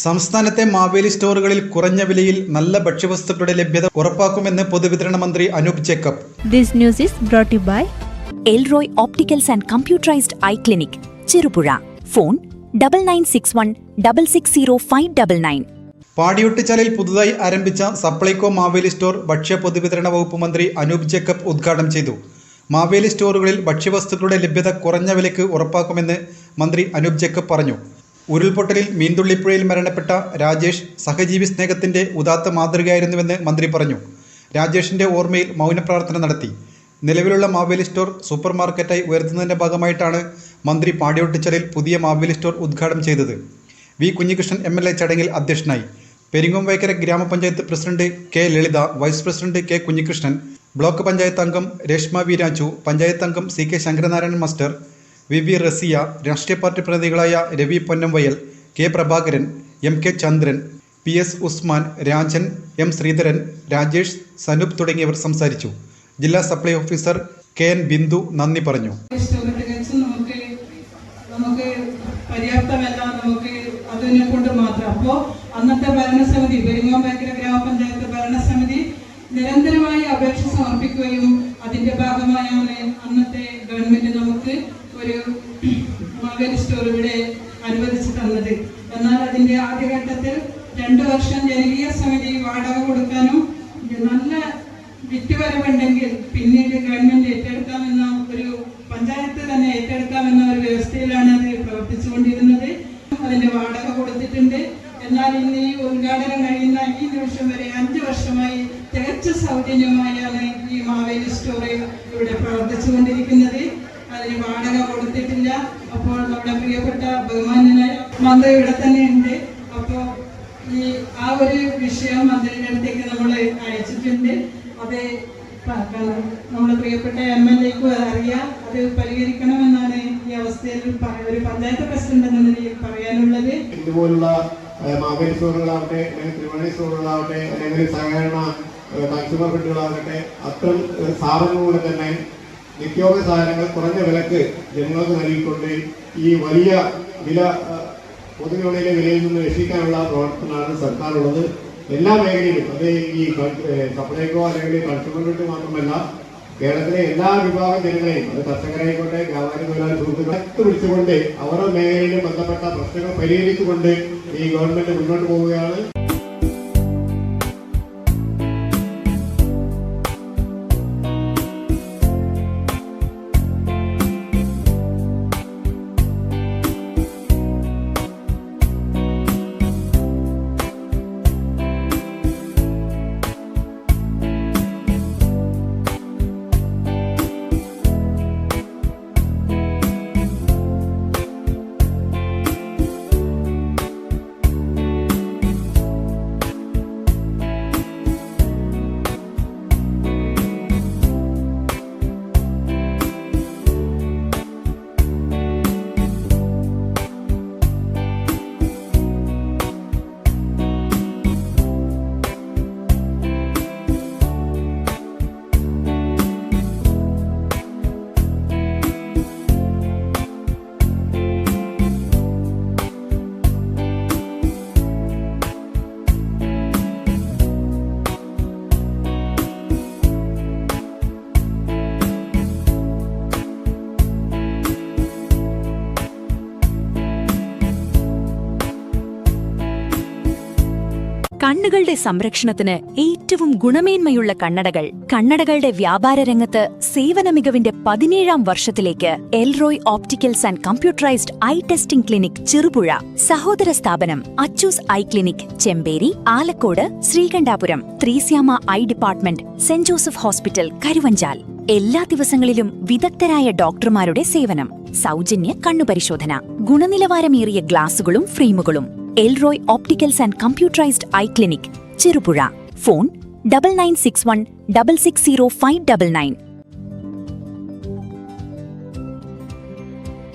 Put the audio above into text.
സംസ്ഥാനത്തെ മാവേലി സ്റ്റോറുകളിൽ കുറഞ്ഞ വിലയിൽ നല്ല ഭക്ഷ്യവസ്തുക്കളുടെ ലഭ്യത ഉറപ്പാക്കുമെന്ന് പൊതുവിതരണ മന്ത്രി Anoop Jacob. This news is brought to you by Elroy Opticals and Computerized Eye Clinic, Chirupura. Phone 9961660599. പാടിയൊട്ടിച്ചാലിൽ പുതുതായി ആരംഭിച്ച സപ്ലൈകോ മാവേലി സ്റ്റോർ ഭക്ഷ്യ പൊതുവിതരണ വകുപ്പ് മന്ത്രി അനൂപ് ജേക്കബ് ഉദ്ഘാടനം ചെയ്തു. മാവേലി സ്റ്റോറുകളിൽ ഭക്ഷ്യവസ്തുക്കളുടെ ലഭ്യത കുറഞ്ഞ വിലയ്ക്ക് ഉറപ്പാക്കുമെന്ന് മന്ത്രി അനൂപ് ജേക്കബ് പറഞ്ഞു. ഉരുൾപൊട്ടലിൽ മീൻതുള്ളിപ്പുഴയിൽ മരണപ്പെട്ട രാജേഷ് സഹജീവി സ്നേഹത്തിന്റെ ഉദാത്ത മാതൃകയായിരുന്നുവെന്ന് മന്ത്രി പറഞ്ഞു. രാജേഷിന്റെ ഓർമ്മയിൽ മൗനപ്രാർത്ഥന നടത്തി. നിലവിലുള്ള മാവേലി സ്റ്റോർ സൂപ്പർ മാർക്കറ്റായി ഉയർത്തുന്നതിന്റെ ഭാഗമായിട്ടാണ് മന്ത്രി പാടിയൊട്ടിച്ചാലിൽ പുതിയ മാവേലി സ്റ്റോർ ഉദ്ഘാടനം ചെയ്തത്. വി കുഞ്ഞികൃഷ്ണൻ MLA ചടങ്ങിൽ അധ്യക്ഷനായി. പെരിങ്ങോംവൈക്കര ഗ്രാമപഞ്ചായത്ത് president K Lalitha, vice president K Kunhikrishnan, block panchayat അംഗം രേഷ്മ വി രാജു, പഞ്ചായത്ത് അംഗം CK Sankaranarayanan master, VV Rasiya, രാഷ്ട്രീയ പാർട്ടി പ്രതിനിധികളായ Ravi Ponnamvayal, K Prabhakaran, MK Chandran, PS Usman, Rajan, M Sreedharan, Rajesh, Sanoop തുടങ്ങിയവർ സംസാരിച്ചു. ജില്ലാ സപ്ലൈ ഓഫീസർ KN ബിന്ദു നന്ദി പറഞ്ഞു. പര്യാപ്തമല്ല, നമുക്ക് അതിനെ കൊണ്ട് മാത്രം. അപ്പോൾ അന്നത്തെ ഭരണസമിതി, പെരിങ്ങോംവൈക്കര ഗ്രാമപഞ്ചായത്ത് ഭരണസമിതി നിരന്തരമായി അപേക്ഷ സമർപ്പിക്കുകയും അതിന്റെ ഭാഗമായാണ് അന്നത്തെ ഗവൺമെന്റ് നമുക്ക് ഒരു മാവേലി സ്റ്റോർ ഇവിടെ അനുവദിച്ചു തന്നത്. എന്നാൽ അതിന്റെ ആദ്യഘട്ടത്തിൽ 2 വർഷം ജനകീയ സമിതി വാടക കൊടുക്കാനും നല്ല വിറ്റുവരവുണ്ടെങ്കിൽ പിന്നീട് ഗവൺമെന്റ് ഏറ്റെടുക്കാമെന്ന ഒരു പഞ്ചായത്ത് തന്നെ ഏറ്റെടുക്കാമെന്ന ഒരു വ്യവസ്ഥയിലാണ് അത് പ്രവർത്തിച്ചുകൊണ്ടിരുന്നത്. അതിന്റെ വാടക കൊടുത്തിട്ടുണ്ട്. എന്നാൽ ഇന്ന് ഈ ഉദ്ഘാടനം കഴിയുന്ന ഈ നിമിഷം വരെ 5 വർഷമായി തികച്ച സൗജന്യമായാണ് ഈ മാവേലി സ്റ്റോർ ഇവിടെ പ്രവർത്തിച്ചുകൊണ്ടിരിക്കുന്നത്. അതിന് വാടക കൊടുത്തിട്ടില്ല. അപ്പോൾ നമ്മുടെ പ്രിയപ്പെട്ട ബഹുമാന്യനായ മന്ത്രി ഇവിടെ തന്നെ ഉണ്ട്. അപ്പോൾ ആ ഒരു വിഷയം മന്ത്രിയുടെ അടുത്തേക്ക് നമ്മൾ അയച്ചിട്ടുണ്ട്. അത് നമ്മുടെ പ്രിയപ്പെട്ട MLAക്ക് അറിയാം. അത് പരിഹരിക്കണമെന്നാണ് ഈ അവസ്ഥയിൽ ഒരു പഞ്ചായത്ത് പ്രസിഡന്റ് എന്ന നിലയിൽ പറയാനുള്ളത്. ഇതുപോലുള്ള മാവേലി സ്റ്റോറുകളാവട്ടെ, അല്ലെങ്കിൽ ത്രിവേണി സ്റ്റോറുകളാവട്ടെ, അല്ലെങ്കിൽ സഹകരണ കൺസ്യൂമർ ഫെഡുകളാകട്ടെ, അത്തരം സ്ഥാപനങ്ങളിലൂടെ തന്നെ നിത്യോപയോഗ സാധനങ്ങൾ കുറഞ്ഞ വിലക്ക് ജനങ്ങൾക്ക് നൽകിക്കൊണ്ട് ഈ വലിയ വില പൊതുവിപണിയിലെ വിലയിൽ നിന്ന് രക്ഷിക്കാനുള്ള പ്രവർത്തനമാണ് സർക്കാരുള്ളത്. എല്ലാ മേഖലയിലും, അത് ഈ സപ്ലൈകോ അല്ലെങ്കിൽ കൺസ്യൂമർ ഫെഡ് മാത്രമല്ല, കേരളത്തിലെ എല്ലാ വിഭാഗം ജനങ്ങളെയും, അത് കർഷകരായിക്കോട്ടെ, വ്യാപാരി തൊഴിലാളി സുഹൃത്തുക്കളെ വിളിച്ചുകൊണ്ട് അവരുടെ മേഖലയിലും ബന്ധപ്പെട്ട പ്രശ്നങ്ങൾ പരിഹരിച്ചുകൊണ്ട് ഈ ഗവൺമെന്റ് മുന്നോട്ട് പോവുകയാണ്. കണ്ണുകളുടെ സംരക്ഷണത്തിന് ഏറ്റവും ഗുണമേന്മയുള്ള കണ്ണടകളുടെ വ്യാപാര രംഗത്ത് സേവന മികവിന്റെ 17ാം വർഷത്തിലേക്ക് Elroy opticals and computerised eye testing clinic, Cherupuzha. സഹോദര സ്ഥാപനം Achoos eye clinic, Chemperi, Alakode, Sreekandapuram, Threesyama eye department, saint Joseph hospital, Karuvanchal. എല്ലാ ദിവസങ്ങളിലും വിദഗ്ധരായ ഡോക്ടർമാരുടെ സേവനം, സൗജന്യ കണ്ണുപരിശോധന, ഗുണനിലവാരമേറിയ ഗ്ലാസുകളും ഫ്രെയിമുകളും. Elroy Opticals and Computerized Eye Clinic, Chirupura. Phone 9961 660 599.